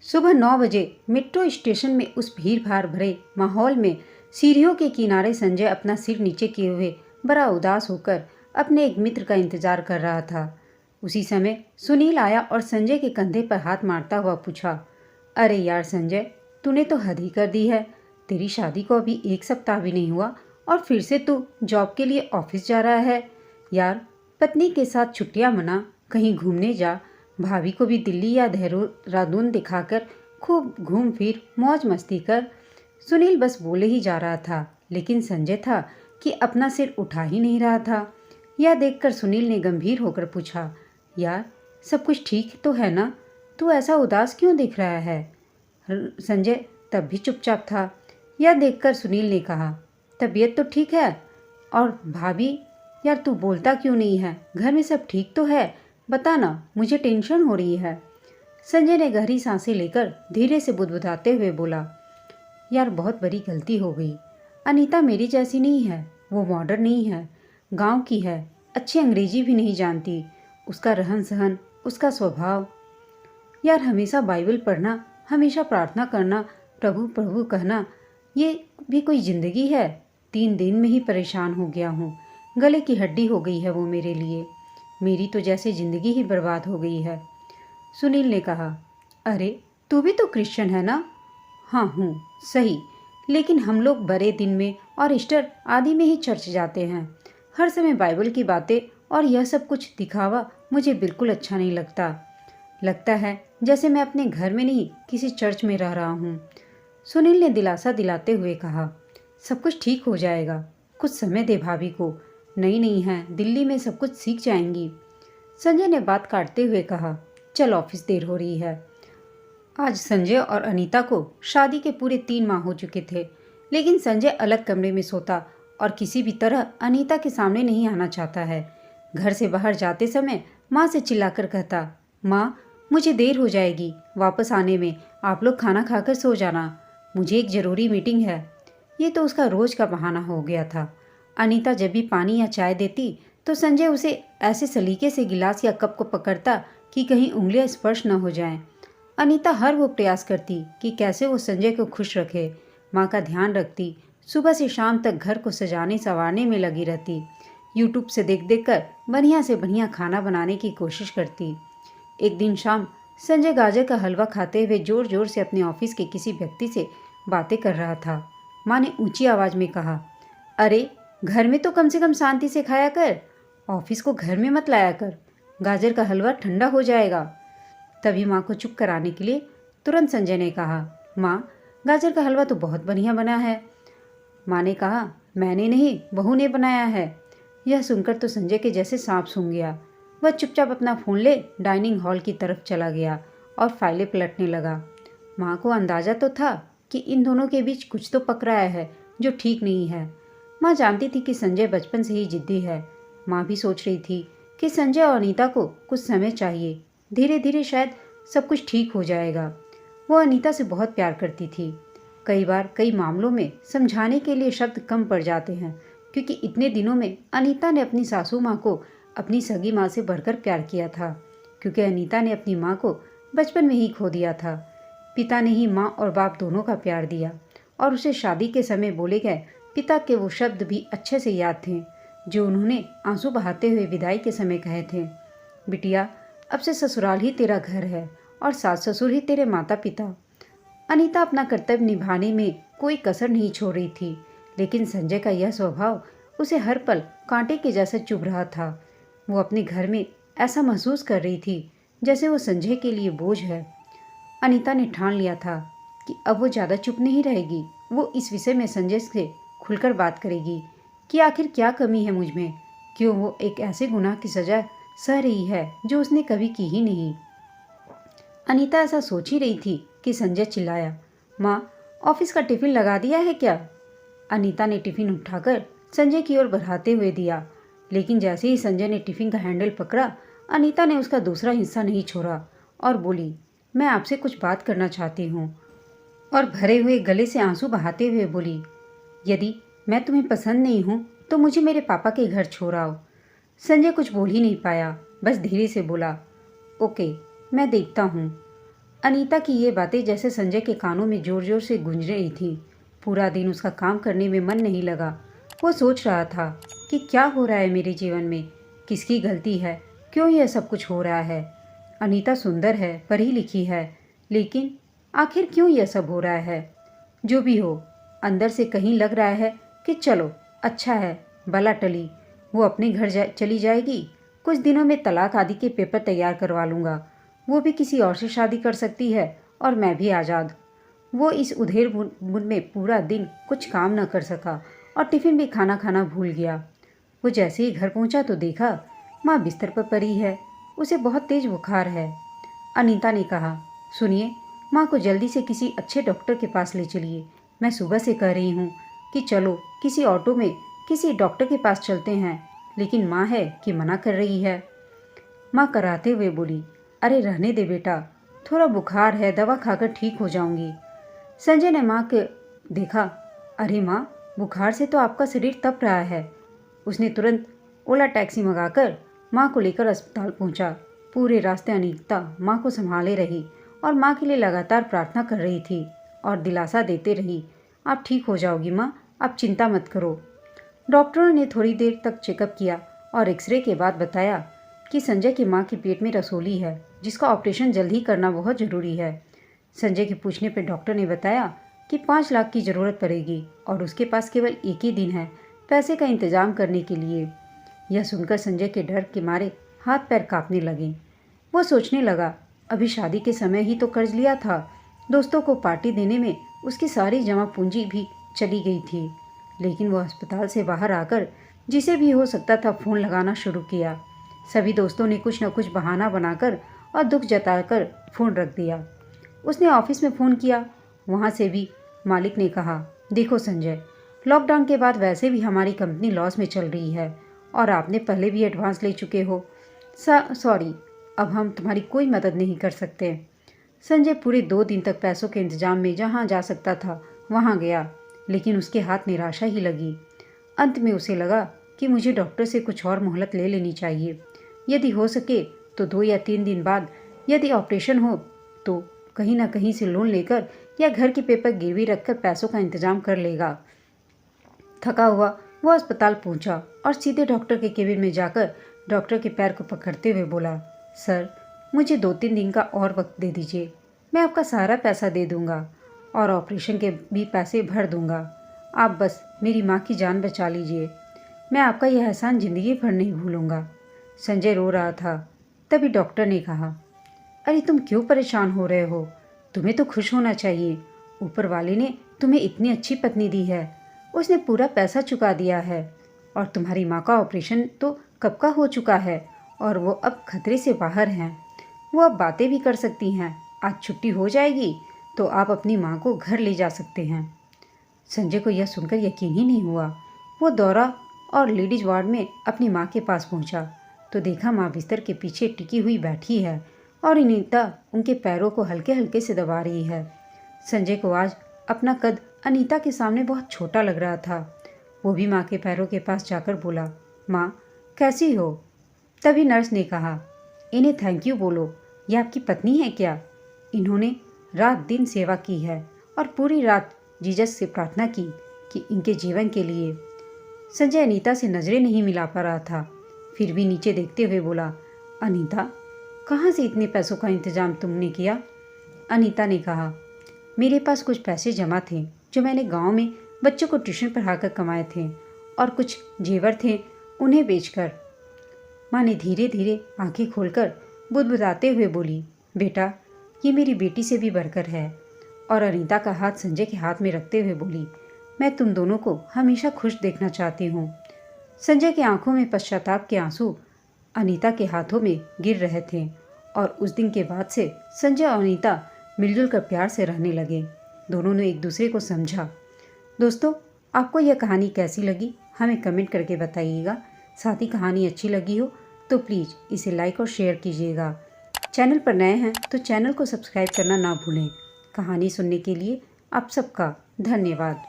सुबह 9 बजे metro station में उस भीड़ भाड़ भरे माहौल में सीढ़ियों के किनारे संजय अपना सिर नीचे किए हुए बड़ा उदास होकर अपने एक मित्र का इंतजार कर रहा था। उसी समय सुनील आया और संजय के कंधे पर हाथ मारता हुआ पूछा, अरे यार संजय, तूने तो हद ही कर दी है। तेरी शादी को अभी 1 सप्ताह भी नहीं हुआ और फिर से तू जॉब के लिए ऑफिस जा रहा है। यार, पत्नी के साथ छुट्टियां मना, कहीं घूमने जा, भाभी को भी दिल्ली या देहरादून दिखाकर खूब घूम फिर मौज मस्ती कर। सुनील बस बोले ही जा रहा था, लेकिन संजय था कि अपना सिर उठा ही नहीं रहा था। यह देखकर सुनील ने गंभीर होकर पूछा, यार सब कुछ ठीक तो है ना? तू ऐसा उदास क्यों दिख रहा है? संजय तब भी चुपचाप था। यह देखकर सुनील ने कहा, तबीयत तो ठीक है। और भाभी, यार तू बोलता क्यों नहीं है? घर में सब ठीक तो है? बता ना, मुझे टेंशन हो रही है। संजय ने गहरी सांसें लेकर धीरे से बुदबुदाते हुए बोला, यार बहुत बड़ी गलती हो गई। अनीता मेरी जैसी नहीं है, वो मॉडर्न नहीं है, गांव की है, अच्छी अंग्रेजी भी नहीं जानती। उसका रहन सहन, उसका स्वभाव। यार हमेशा बाइबल पढ़ना, हमेशा प्रार्थना करना, प्रभु प्रभु कहना, ये भी कोई ज़िंदगी है? 3 दिन में ही परेशान हो गया हूँ। गले की हड्डी हो गई है वो मेरे लिए। मेरी तो जैसे ज़िंदगी ही बर्बाद हो गई है। सुनील ने कहा, अरे तू भी तो क्रिश्चियन है ना? हाँ हूँ, सही, लेकिन हम लोग बड़े दिन में और ईस्टर आदि में ही चर्च जाते हैं। हर समय बाइबल की बातें और यह सब कुछ दिखावा मुझे बिल्कुल अच्छा नहीं लगता। लगता है जैसे मैं अपने घर में नहीं किसी चर्च में रह रहा हूँ। सुनील ने दिलासा दिलाते हुए कहा, सब कुछ ठीक हो जाएगा, कुछ समय दे भाभी को। नई नहीं है, दिल्ली में सब कुछ सीख जाएंगी। संजय ने बात काटते हुए कहा, चल ऑफिस, देर हो रही है। आज संजय और अनीता को शादी के पूरे 3 माह हो चुके थे, लेकिन संजय अलग कमरे में सोता और किसी भी तरह अनीता के सामने नहीं आना चाहता है। घर से बाहर जाते समय माँ से चिल्लाकर कहता, माँ मुझे देर हो जाएगी वापस आने में, आप लोग खाना खाकर सो जाना, मुझे एक ज़रूरी मीटिंग है। ये तो उसका रोज़ का बहाना हो गया था। अनीता जब भी पानी या चाय देती तो संजय उसे ऐसे सलीके से गिलास या कप को पकड़ता कि कहीं उंगलियां स्पर्श न हो जाएं। अनीता हर वो प्रयास करती कि कैसे वो संजय को खुश रखे, माँ का ध्यान रखती, सुबह से शाम तक घर को सजाने संवारने में लगी रहती, यूट्यूब से देख देख कर बढ़िया से बढ़िया खाना बनाने की कोशिश करती। एक दिन शाम संजय गाजर का हलवा खाते हुए जोर जोर से अपने ऑफिस के किसी व्यक्ति से बातें कर रहा था। माँ ने ऊंची आवाज़ में कहा, अरे घर में तो कम से कम शांति से खाया कर, ऑफिस को घर में मत लाया कर, गाजर का हलवा ठंडा हो जाएगा। तभी माँ को चुप कराने के लिए तुरंत संजय ने कहा, माँ गाजर का हलवा तो बहुत बढ़िया बना है। माँ ने कहा, मैंने नहीं, बहू ने बनाया है। यह सुनकर तो संजय के जैसे सांप सूंघ गया। वह चुपचाप अपना फ़ोन ले डाइनिंग हॉल की तरफ चला गया और फाइलें पलटने लगा। माँ को अंदाज़ा तो था कि इन दोनों के बीच कुछ तो पक रहा है जो ठीक नहीं है। माँ जानती थी कि संजय बचपन से ही जिद्दी है। माँ भी सोच रही थी कि संजय और अनीता को कुछ समय चाहिए, धीरे धीरे शायद सब कुछ ठीक हो जाएगा। वो अनीता से बहुत प्यार करती थी। कई बार कई मामलों में समझाने के लिए शब्द कम पड़ जाते हैं, क्योंकि इतने दिनों में अनीता ने अपनी सासू माँ को अपनी सगी माँ से बढ़कर प्यार किया था, क्योंकि अनीता ने अपनी माँ को बचपन में ही खो दिया था। पिता ने ही माँ और बाप दोनों का प्यार दिया और उसे शादी के समय बोले गए पिता के वो शब्द भी अच्छे से याद थे जो उन्होंने आंसू बहाते हुए विदाई के समय कहे थे, बिटिया अब से ससुराल ही तेरा घर है और सास ससुर ही तेरे माता पिता। अनीता अपना कर्तव्य निभाने में कोई कसर नहीं छोड़ रही थी, लेकिन संजय का यह स्वभाव उसे हर पल कांटे के जैसा चुभ रहा था। वो अपने घर में ऐसा महसूस कर रही थी जैसे वो संजय के लिए बोझ है। अनीता ने ठान लिया था कि अब वो ज़्यादा चुप नहीं रहेगी। वो इस विषय में संजय से खुलकर बात करेगी कि आखिर क्या कमी है मुझ में, क्यों वो एक ऐसे गुनाह की सज़ा सह रही है जो उसने कभी की ही नहीं। अनीता ऐसा सोच ही रही थी कि संजय चिल्लाया, माँ ऑफिस का टिफ़िन लगा दिया है क्या? अनीता ने टिफ़िन उठाकर संजय की ओर बढ़ाते हुए दिया, लेकिन जैसे ही संजय ने टिफ़िन का हैंडल पकड़ा, अनीता ने उसका दूसरा हिस्सा नहीं छोड़ा और बोली, मैं आपसे कुछ बात करना चाहती हूँ। और भरे हुए गले से आंसू बहाते हुए बोली, यदि मैं तुम्हें पसंद नहीं हूँ तो मुझे मेरे पापा के घर छोड़ आओ। संजय कुछ बोल ही नहीं पाया, बस धीरे से बोला, ओके मैं देखता हूँ। अनीता की ये बातें जैसे संजय के कानों में जोर जोर से गूंज रही थीं। पूरा दिन उसका काम करने में मन नहीं लगा। वो सोच रहा था कि क्या हो रहा है मेरे जीवन में, किसकी गलती है, क्यों यह सब कुछ हो रहा है। अनीता सुंदर है, पढ़ी लिखी है, लेकिन आखिर क्यों यह सब हो रहा है। जो भी हो, अंदर से कहीं लग रहा है कि चलो अच्छा है, बला टली, वो अपने घर चली जाएगी। कुछ दिनों में तलाक आदि के पेपर तैयार करवा लूँगा। वो भी किसी और से शादी कर सकती है और मैं भी आज़ाद। वो इस उधेड़ बुन में पूरा दिन कुछ काम न कर सका और टिफ़िन भी खाना खाना भूल गया। वो जैसे ही घर पहुंचा तो देखा माँ बिस्तर पर पड़ी है। उसे बहुत तेज बुखार है। अनीता ने कहा, सुनिए, माँ को जल्दी से किसी अच्छे डॉक्टर के पास ले चलिए। मैं सुबह से कह रही हूँ कि चलो किसी ऑटो में किसी डॉक्टर के पास चलते हैं, लेकिन माँ है कि मना कर रही है। माँ कराते हुए बोली, अरे रहने दे बेटा, थोड़ा बुखार है, दवा खाकर ठीक हो जाऊंगी। संजय ने माँ के देखा, अरे माँ, बुखार से तो आपका शरीर तप रहा है। उसने तुरंत ओला टैक्सी मंगाकर माँ को लेकर अस्पताल पहुँचा। पूरे रास्ते अनीता माँ को संभाले रही और माँ के लिए लगातार प्रार्थना कर रही थी और दिलासा देते रही, आप ठीक हो जाओगी माँ, आप चिंता मत करो। डॉक्टरों ने थोड़ी देर तक चेकअप किया और एक्सरे के बाद बताया कि संजय की माँ के पेट में रसोली है, जिसका ऑपरेशन जल्द ही करना बहुत ज़रूरी है। संजय के पूछने पर डॉक्टर ने बताया कि 5 लाख की ज़रूरत पड़ेगी और उसके पास केवल एक ही दिन है पैसे का इंतजाम करने के लिए। यह सुनकर संजय के डर के मारे हाथ पैर कांपने लगे। वो सोचने लगा, अभी शादी के समय ही तो कर्ज लिया था, दोस्तों को पार्टी देने में उसकी सारी जमा पूंजी भी चली गई थी। लेकिन वो अस्पताल से बाहर आकर जिसे भी हो सकता था फ़ोन लगाना शुरू किया। सभी दोस्तों ने कुछ न कुछ बहाना बनाकर और दुख जताकर फ़ोन रख दिया। उसने ऑफिस में फ़ोन किया, वहाँ से भी मालिक ने कहा, देखो संजय, लॉकडाउन के बाद वैसे भी हमारी कंपनी लॉस में चल रही है और आपने पहले भी एडवांस ले चुके हो। सॉरी, अब हम तुम्हारी कोई मदद नहीं कर सकते। संजय पूरे 2 दिन तक पैसों के इंतजाम में जहाँ जा सकता था वहाँ गया, लेकिन उसके हाथ निराशा ही लगी। अंत में उसे लगा कि मुझे डॉक्टर से कुछ और मोहलत ले लेनी चाहिए। यदि हो सके तो 2 या 3 दिन बाद यदि ऑपरेशन हो तो कहीं ना कहीं से लोन लेकर या घर के पेपर गिरवी रखकर पैसों का इंतजाम कर लेगा। थका हुआ वो अस्पताल पहुंचा और सीधे डॉक्टर के केबिन में जाकर डॉक्टर के पैर को पकड़ते हुए बोला, सर, मुझे 2-3 दिन का और वक्त दे दीजिए, मैं आपका सारा पैसा दे दूंगा और ऑपरेशन के भी पैसे भर दूंगा। आप बस मेरी माँ की जान बचा लीजिए, मैं आपका यह एहसान ज़िंदगी भर नहीं भूलूंगा। संजय रो रहा था। तभी डॉक्टर ने कहा, अरे तुम क्यों परेशान हो रहे हो, तुम्हें तो खुश होना चाहिए। ऊपर वाले ने तुम्हें इतनी अच्छी पत्नी दी है, उसने पूरा पैसा चुका दिया है और तुम्हारी माँ का ऑपरेशन तो कब का हो चुका है और वो अब खतरे से बाहर हैं। वो अब बातें भी कर सकती हैं। आज छुट्टी हो जाएगी तो आप अपनी माँ को घर ले जा सकते हैं। संजय को यह सुनकर यकीन ही नहीं हुआ। वो दौड़ा और लेडीज वार्ड में अपनी माँ के पास पहुँचा तो देखा माँ बिस्तर के पीछे टिकी हुई बैठी है और अनीता उनके पैरों को हल्के हल्के से दबा रही है। संजय को आज अपना कद अनीता के सामने बहुत छोटा लग रहा था। वो भी माँ के पैरों के पास जाकर बोला, माँ कैसी हो। तभी नर्स ने कहा, इन्हें थैंक यू बोलो, ये आपकी पत्नी है क्या? इन्होंने रात दिन सेवा की है और पूरी रात जीसस से प्रार्थना की कि इनके जीवन के लिए। संजय अनीता से नज़रें नहीं मिला पा रहा था, फिर भी नीचे देखते हुए बोला, अनीता, कहाँ से इतने पैसों का इंतज़ाम तुमने किया? अनीता ने कहा, मेरे पास कुछ पैसे जमा थे जो मैंने गांव में बच्चों को ट्यूशन पढ़ाकर कमाए थे और कुछ जेवर थे उन्हें बेचकर। माँ ने धीरे धीरे आंखें खोलकर बुदबुदाते हुए बोली, बेटा, ये मेरी बेटी से भी बढ़कर है। और अनीता का हाथ संजय के हाथ में रखते हुए बोली, मैं तुम दोनों को हमेशा खुश देखना चाहती हूँ। संजय की आंखों में पश्चाताप के आंसू अनीता के हाथों में गिर रहे थे और उस दिन के बाद से संजय और अनीता मिलजुल कर प्यार से रहने लगे। दोनों ने एक दूसरे को समझा। दोस्तों, आपको यह कहानी कैसी लगी हमें कमेंट करके बताइएगा। साथ ही कहानी अच्छी लगी हो तो प्लीज़ इसे लाइक और शेयर कीजिएगा। चैनल पर नए हैं तो चैनल को सब्सक्राइब करना ना भूलें। कहानी सुनने के लिए आप सबका धन्यवाद।